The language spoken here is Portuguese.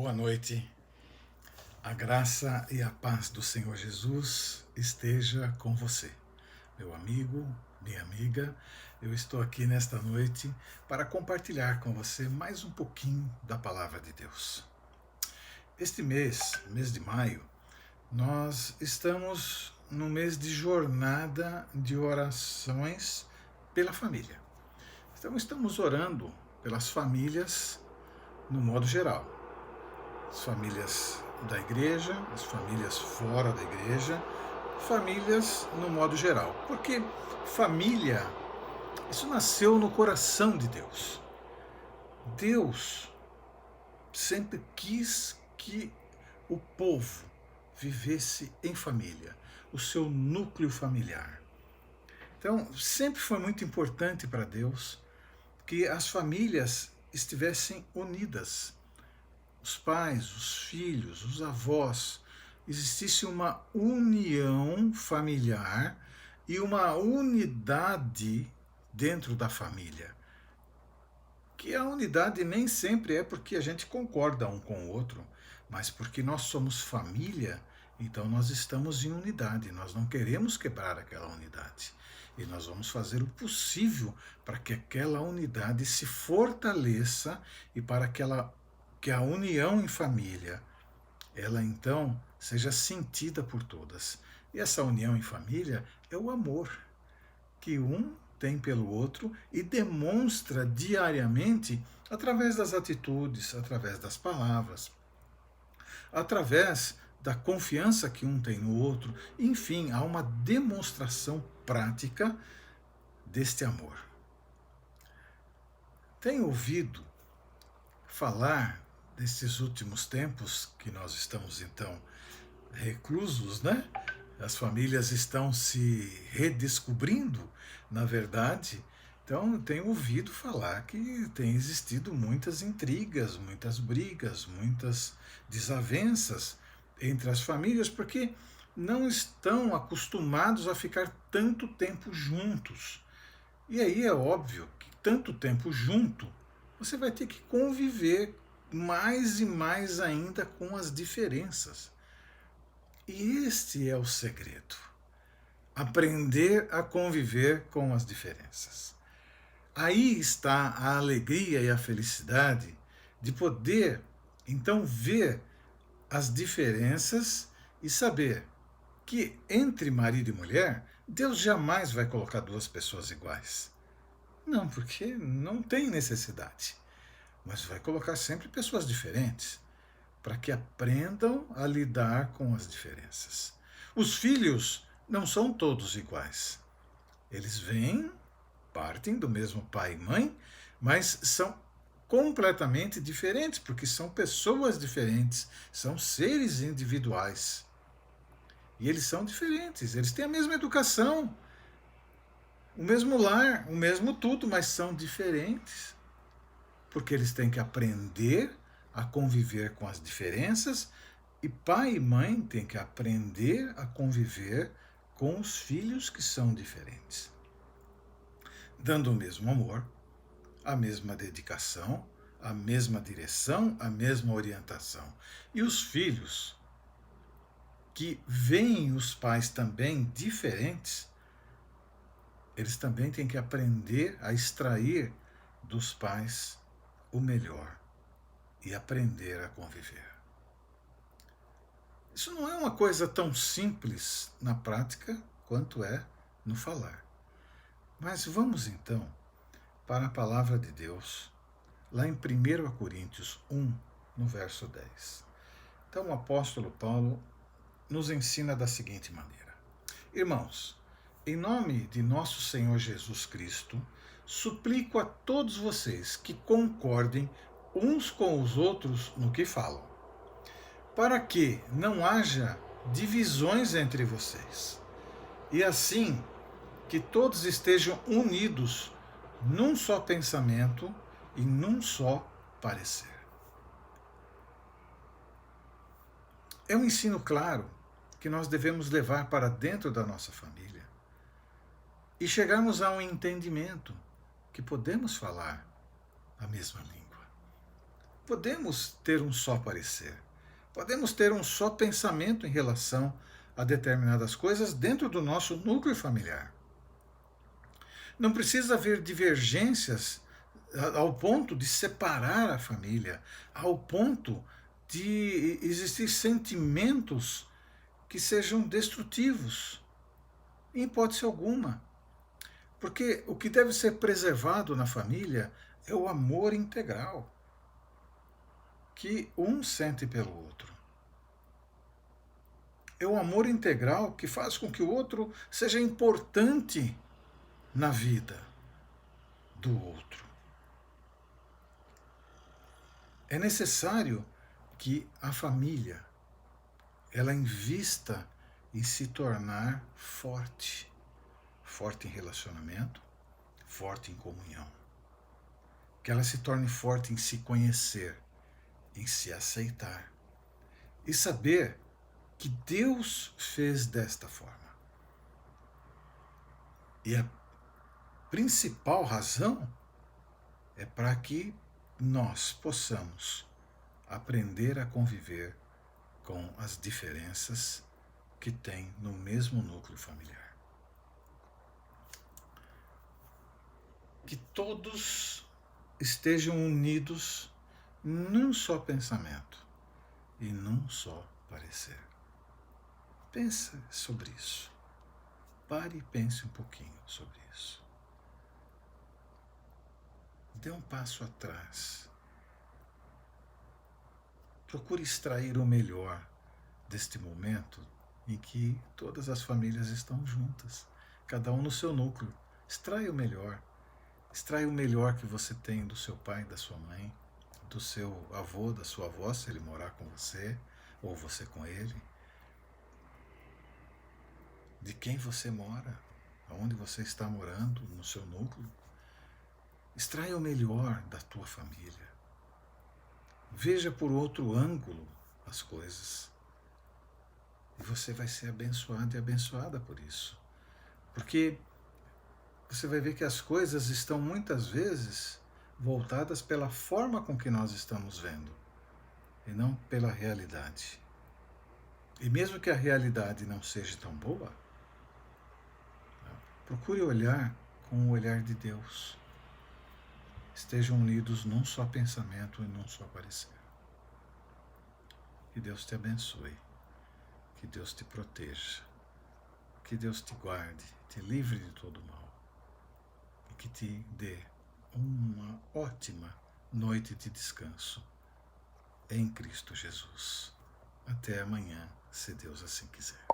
Boa noite. A graça e a paz do Senhor Jesus esteja com você. Meu amigo, minha amiga, eu estou aqui nesta noite para compartilhar com você mais um pouquinho da palavra de Deus. Este mês de maio, nós estamos no mês de jornada de orações pela família. Então estamos orando pelas famílias no modo geral. As famílias da igreja, as famílias fora da igreja, famílias no modo geral. Porque família, isso nasceu no coração de Deus. Deus sempre quis que o povo vivesse em família, o seu núcleo familiar. Então, sempre foi muito importante para Deus que as famílias estivessem unidas. Os pais, os filhos, os avós, existisse uma união familiar e uma unidade dentro da família. Que a unidade nem sempre é porque a gente concorda um com o outro, mas porque nós somos família, então nós estamos em unidade, nós não queremos quebrar aquela unidade. E nós vamos fazer o possível para que aquela unidade se fortaleça e para que a união em família, ela então seja sentida por todas. E essa união em família é o amor que um tem pelo outro e demonstra diariamente através das atitudes, através das palavras, através da confiança que um tem no outro. Enfim, há uma demonstração prática deste amor. Tenho ouvido falar desses últimos tempos que nós estamos então reclusos, né? As famílias estão se redescobrindo, na verdade. Então, tenho ouvido falar que tem existido muitas intrigas, muitas brigas, muitas desavenças entre as famílias, porque não estão acostumados a ficar tanto tempo juntos. E aí é óbvio que tanto tempo junto, você vai ter que conviver mais e mais ainda com as diferenças. E este é o segredo. Aprender a conviver com as diferenças. Aí está a alegria e a felicidade de poder, então, ver as diferenças e saber que entre marido e mulher, Deus jamais vai colocar duas pessoas iguais. Não, porque não tem necessidade. Mas vai colocar sempre pessoas diferentes, para que aprendam a lidar com as diferenças. Os filhos não são todos iguais. Eles vêm, partem do mesmo pai e mãe, mas são completamente diferentes, porque são pessoas diferentes, são seres individuais. E eles são diferentes, eles têm a mesma educação, o mesmo lar, o mesmo tudo, mas são diferentes. Porque eles têm que aprender a conviver com as diferenças e pai e mãe têm que aprender a conviver com os filhos que são diferentes. Dando o mesmo amor, a mesma dedicação, a mesma direção, a mesma orientação. E os filhos que veem os pais também diferentes, eles também têm que aprender a extrair dos pais o melhor e aprender a conviver. Isso não é uma coisa tão simples na prática quanto é no falar. Mas vamos então para a palavra de Deus, lá em 1 Coríntios 1, no verso 10. Então o apóstolo Paulo nos ensina da seguinte maneira: Irmãos, em nome de nosso Senhor Jesus Cristo, suplico a todos vocês que concordem uns com os outros no que falam, para que não haja divisões entre vocês, e assim que todos estejam unidos num só pensamento e num só parecer. É um ensino claro que nós devemos levar para dentro da nossa família e chegarmos a um entendimento que podemos falar a mesma língua. podemos ter um só parecer, podemos ter um só pensamento em relação a determinadas coisas dentro do nosso núcleo familiar. Não precisa haver divergências ao ponto de separar a família, ao ponto de existir sentimentos que sejam destrutivos, em hipótese alguma. Porque o que deve ser preservado na família é o amor integral que um sente pelo outro. É o amor integral que faz com que o outro seja importante na vida do outro. É necessário que a família ela invista em se tornar forte, forte em relacionamento, forte em comunhão. Que ela se torne forte em se conhecer, em se aceitar e saber que Deus fez desta forma. E a principal razão é para que nós possamos aprender a conviver com as diferenças que tem no mesmo núcleo familiar. Que todos estejam unidos num só pensamento e num só parecer. Pensa sobre isso. Pare e pense um pouquinho sobre isso. Dê um passo atrás. Procure extrair o melhor deste momento em que todas as famílias estão juntas, cada um no seu núcleo. Extraia o melhor. Extraia o melhor que você tem do seu pai, da sua mãe, do seu avô, da sua avó, se ele morar com você, ou você com ele. De quem você mora, aonde você está morando, no seu núcleo. Extraia o melhor da tua família. Veja por outro ângulo as coisas. E você vai ser abençoado e abençoada por isso. Porque você vai ver que as coisas estão muitas vezes voltadas pela forma com que nós estamos vendo, e não pela realidade. E mesmo que a realidade não seja tão boa, procure olhar com o olhar de Deus. Estejam unidos num só pensamento e num só parecer. Que Deus te abençoe. Que Deus te proteja. Que Deus te guarde, te livre de todo mal. E que te dê uma ótima noite de descanso em Cristo Jesus. Até amanhã, se Deus assim quiser.